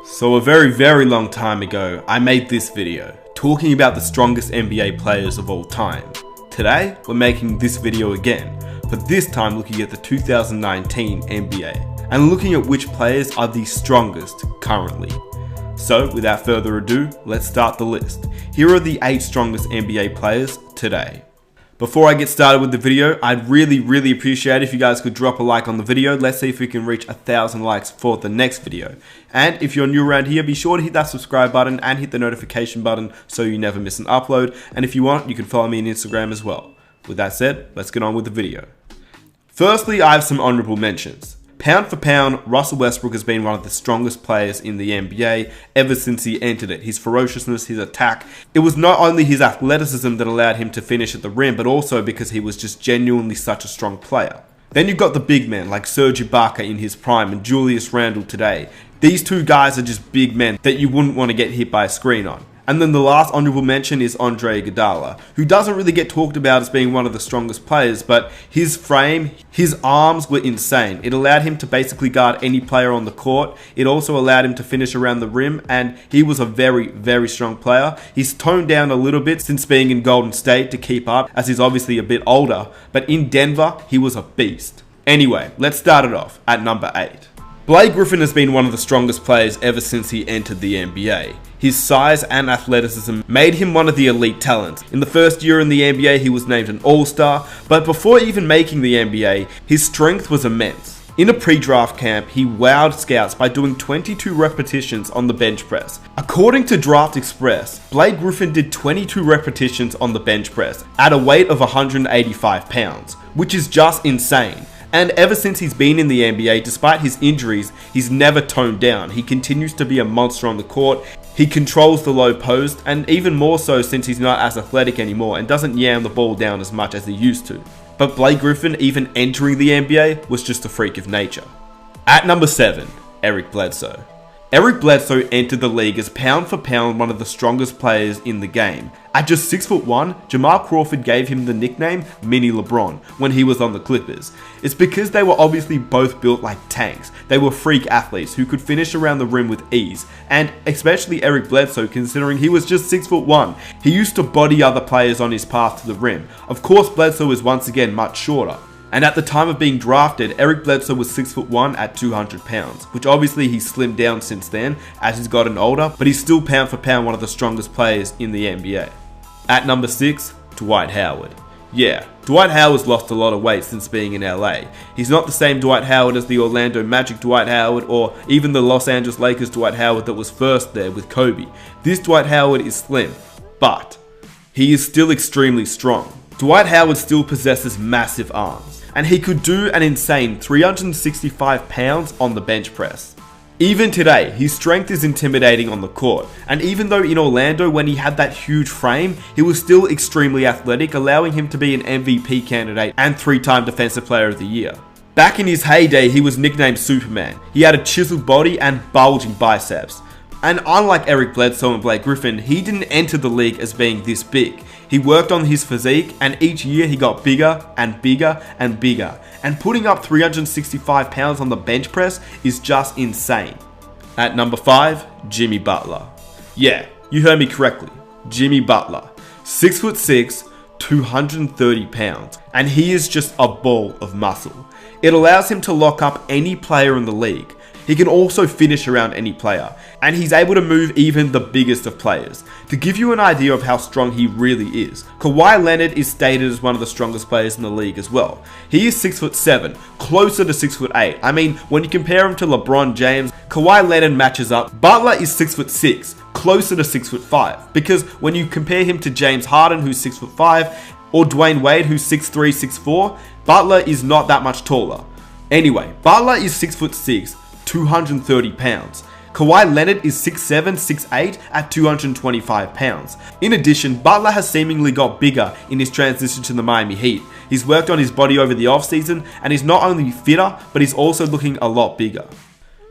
So a very long time ago, I made this video talking about the strongest NBA players of all time. Today, we're making this video again, but this time looking at the 2019 NBA and looking at which players are the strongest currently. So without further ado, let's start the list. Here are the 8 strongest NBA players today. Before I get started with the video, I'd really appreciate if you guys could drop a like on the video. Let's see if we can reach 1,000 likes for the next video. And if you're new around here, be sure to hit that subscribe button and hit the notification button so you never miss an upload. And if you want, you can follow me on Instagram as well. With that said, let's get on with the video. Firstly, I have some honorable mentions. Pound for pound, Russell Westbrook has been one of the strongest players in the NBA ever since he entered it. His ferociousness, his attack. It was not only his athleticism that allowed him to finish at the rim, but also because he was just genuinely such a strong player. Then you've got the big men like Serge Ibaka in his prime and Julius Randle today. These two guys are just big men that you wouldn't want to get hit by a screen on. And then the last honorable mention is Andre Iguodala, who doesn't really get talked about as being one of the strongest players, but his frame, his arms were insane. It allowed him to basically guard any player on the court. It also allowed him to finish around the rim, and he was a very strong player. He's toned down a little bit since being in Golden State to keep up, as he's obviously a bit older, but in Denver, he was a beast. Anyway, let's start it off at number 8. Blake Griffin has been one of the strongest players ever since he entered the NBA. His size and athleticism made him one of the elite talents. In the first year in the NBA, he was named an All-Star, but before even making the NBA, his strength was immense. In a pre-draft camp, he wowed scouts by doing 22 repetitions on the bench press. According to Draft Express, Blake Griffin did 22 repetitions on the bench press at a weight of 185 pounds, which is just insane. And ever since he's been in the NBA, despite his injuries, he's never toned down. He continues to be a monster on the court. He controls the low post, and even more so since he's not as athletic anymore and doesn't yam the ball down as much as he used to. But Blake Griffin, even entering the NBA, was just a freak of nature. At number 7, Eric Bledsoe. Eric Bledsoe entered the league as pound for pound one of the strongest players in the game. At just 6'1", Jamal Crawford gave him the nickname Mini LeBron when he was on the Clippers. It's because they were obviously both built like tanks. They were freak athletes who could finish around the rim with ease, and especially Eric Bledsoe, considering he was just 6'1". He used to body other players on his path to the rim. Of course, Bledsoe is once again much shorter. And at the time of being drafted, Eric Bledsoe was 6'1" at 200 pounds, which obviously he's slimmed down since then as he's gotten older, but he's still pound for pound one of the strongest players in the NBA. At number 6, Dwight Howard. Yeah, Dwight Howard's lost a lot of weight since being in LA. He's not the same Dwight Howard as the Orlando Magic Dwight Howard or even the Los Angeles Lakers Dwight Howard that was first there with Kobe. This Dwight Howard is slim, but he is still extremely strong. Dwight Howard still possesses massive arms, and he could do an insane 365 pounds on the bench press. Even today, his strength is intimidating on the court, and even though in Orlando when he had that huge frame, he was still extremely athletic, allowing him to be an MVP candidate and 3-time Defensive Player of the Year. Back in his heyday, he was nicknamed Superman. He had a chiseled body and bulging biceps. And unlike Eric Bledsoe and Blake Griffin, he didn't enter the league as being this big. He worked on his physique, and each year he got bigger and bigger and bigger. And putting up 365 pounds on the bench press is just insane. At number 5, Jimmy Butler. Yeah, you heard me correctly. Jimmy Butler. 6'6", 230 pounds. And he is just a ball of muscle. It allows him to lock up any player in the league. He can also finish around any player, and he's able to move even the biggest of players. To give you an idea of how strong he really is, Kawhi Leonard is stated as one of the strongest players in the league as well. He is 6'7", closer to 6'8". I mean, when you compare him to LeBron James, Kawhi Leonard matches up. Butler is 6'6", closer to 6'5", because when you compare him to James Harden, who's 6'5", or Dwayne Wade, who's 6'3", 6'4", Butler is not that much taller. Anyway, Butler is 6'6", 230 pounds. Kawhi Leonard is 6'7", 6'8", at 225 pounds. In addition, Butler has seemingly got bigger in his transition to the Miami Heat. He's worked on his body over the offseason, and he's not only fitter, but he's also looking a lot bigger.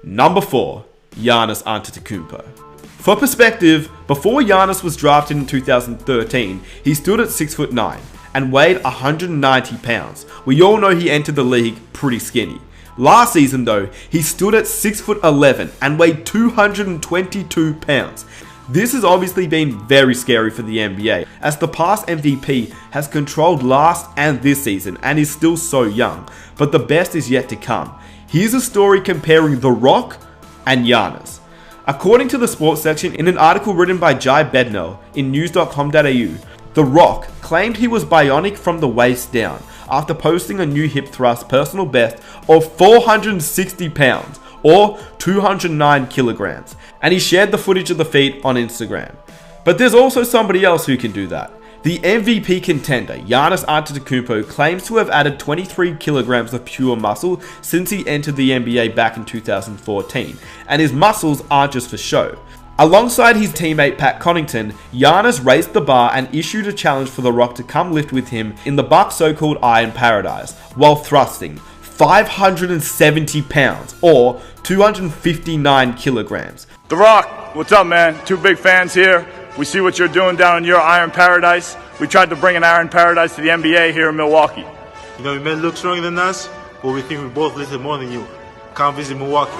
Number 4, Giannis Antetokounmpo. For perspective, before Giannis was drafted in 2013, he stood at 6'9", and weighed 190 pounds. We all know he entered the league pretty skinny. Last season though, he stood at 6'11" and weighed 222 pounds. This has obviously been very scary for the NBA, as the past MVP has controlled last and this season and is still so young, but the best is yet to come. Here's a story comparing The Rock and Giannis. According to the sports section in an article written by Jai Bednell in news.com.au, The Rock claimed he was bionic from the waist down after posting a new hip thrust personal best of 460 pounds or 209 kilograms, and he shared the footage of the feat on Instagram. But there's also somebody else who can do that. The MVP contender, Giannis Antetokounmpo, claims to have added 23 kilograms of pure muscle since he entered the NBA back in 2014, and his muscles aren't just for show. Alongside his teammate Pat Connaughton, Giannis raised the bar and issued a challenge for The Rock to come lift with him in the Bucks' so-called Iron Paradise, while thrusting 570 pounds or 259 kilograms. The Rock, what's up, man? Two big fans here. We see what you're doing down in your Iron Paradise. We tried to bring an Iron Paradise to the NBA here in Milwaukee. You know, you may look stronger than us, but we think we both lifted more than you. Come visit Milwaukee.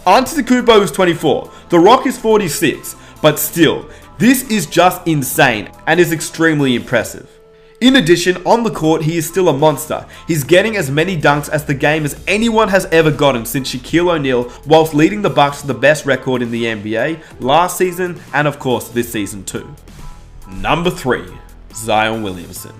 Antetokounmpo is 24, The Rock is 46, but still, this is just insane and is extremely impressive. In addition, on the court, he is still a monster. He's getting as many dunks as the game as anyone has ever gotten since Shaquille O'Neal, whilst leading the Bucks to the best record in the NBA last season and of course this season too. Number 3, Zion Williamson.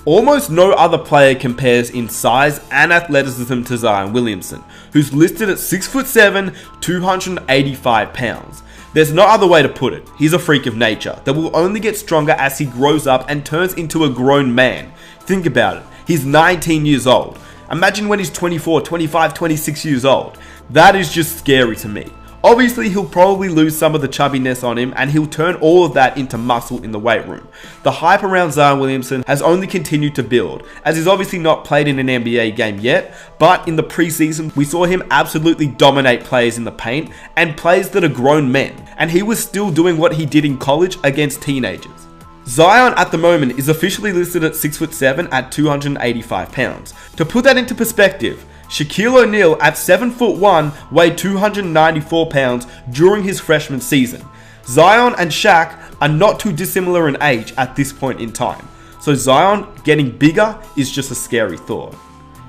Almost no other player compares in size and athleticism to Zion Williamson, who's listed at 6'7", 285 pounds. There's no other way to put it. He's a freak of nature that will only get stronger as he grows up and turns into a grown man. Think about it. He's 19 years old. Imagine when he's 24, 25, 26 years old. That is just scary to me. Obviously, he'll probably lose some of the chubbiness on him and he'll turn all of that into muscle in the weight room. The hype around Zion Williamson has only continued to build, as he's obviously not played in an NBA game yet, but in the preseason we saw him absolutely dominate players in the paint and players that are grown men, and he was still doing what he did in college against teenagers. Zion at the moment is officially listed at 6'7" at 285 pounds. To put that into perspective, Shaquille O'Neal at 7'1" weighed 294 pounds during his freshman season. Zion and Shaq are not too dissimilar in age at this point in time, so Zion getting bigger is just a scary thought.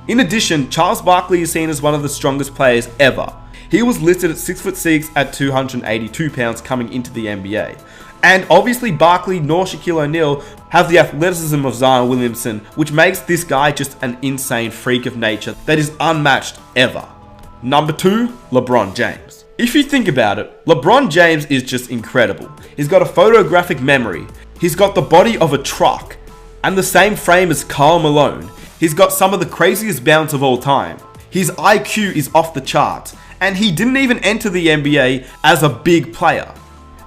In addition, Charles Barkley is seen as one of the strongest players ever. He was listed at 6'6" at 282 pounds coming into the NBA. And obviously Barkley nor Shaquille O'Neal have the athleticism of Zion Williamson, which makes this guy just an insane freak of nature that is unmatched ever. Number 2, LeBron James. If you think about it, LeBron James is just incredible. He's got a photographic memory, he's got the body of a truck, and the same frame as Karl Malone. He's got some of the craziest bounce of all time. His IQ is off the charts, and he didn't even enter the NBA as a big player.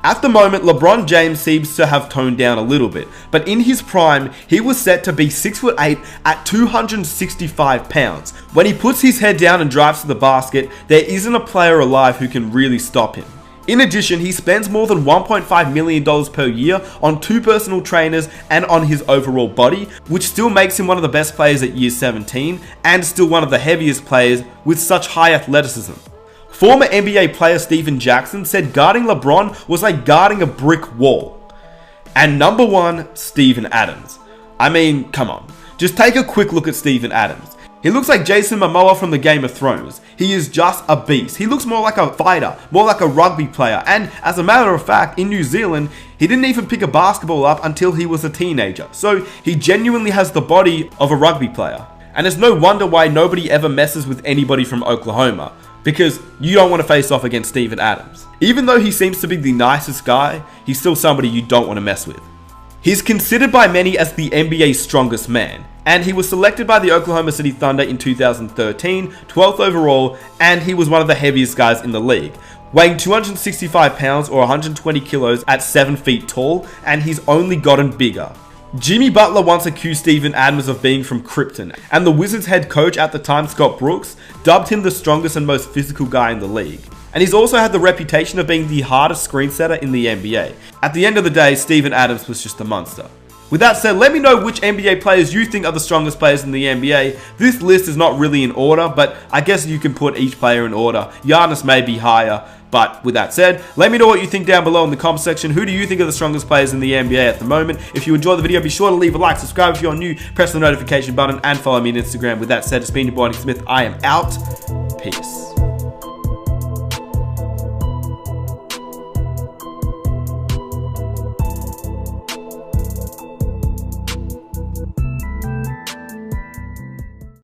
At the moment, LeBron James seems to have toned down a little bit, but in his prime, he was set to be 6'8" at 265 pounds. When he puts his head down and drives to the basket, there isn't a player alive who can really stop him. In addition, he spends more than $1.5 million per year on 2 personal trainers and on his overall body, which still makes him one of the best players at year 17 and still one of the heaviest players with such high athleticism. Former NBA player Stephen Jackson said guarding LeBron was like guarding a brick wall. And number 1, Steven Adams. I mean, come on. Just take a quick look at Steven Adams. He looks like Jason Momoa from the Game of Thrones. He is just a beast. He looks more like a fighter, more like a rugby player. And as a matter of fact, in New Zealand, he didn't even pick a basketball up until he was a teenager. So he genuinely has the body of a rugby player. And it's no wonder why nobody ever messes with anybody from Oklahoma, because you don't want to face off against Steven Adams. Even though he seems to be the nicest guy, he's still somebody you don't want to mess with. He's considered by many as the NBA's strongest man, and he was selected by the Oklahoma City Thunder in 2013, 12th overall, and he was one of the heaviest guys in the league, weighing 265 pounds or 120 kilos at 7 feet tall, and he's only gotten bigger. Jimmy Butler once accused Steven Adams of being from Krypton, and the Wizards head coach at the time, Scott Brooks, dubbed him the strongest and most physical guy in the league. And he's also had the reputation of being the hardest screen setter in the NBA. At the end of the day, Steven Adams was just a monster. With that said, let me know which NBA players you think are the strongest players in the NBA. This list is not really in order, but I guess you can put each player in order. Giannis may be higher. But with that said, let me know what you think down below in the comment section. Who do you think are the strongest players in the NBA at the moment? If you enjoyed the video, be sure to leave a like, subscribe if you're new, press the notification button, and follow me on Instagram. With that said, it's been your boy Nick Smith. I am out. Peace.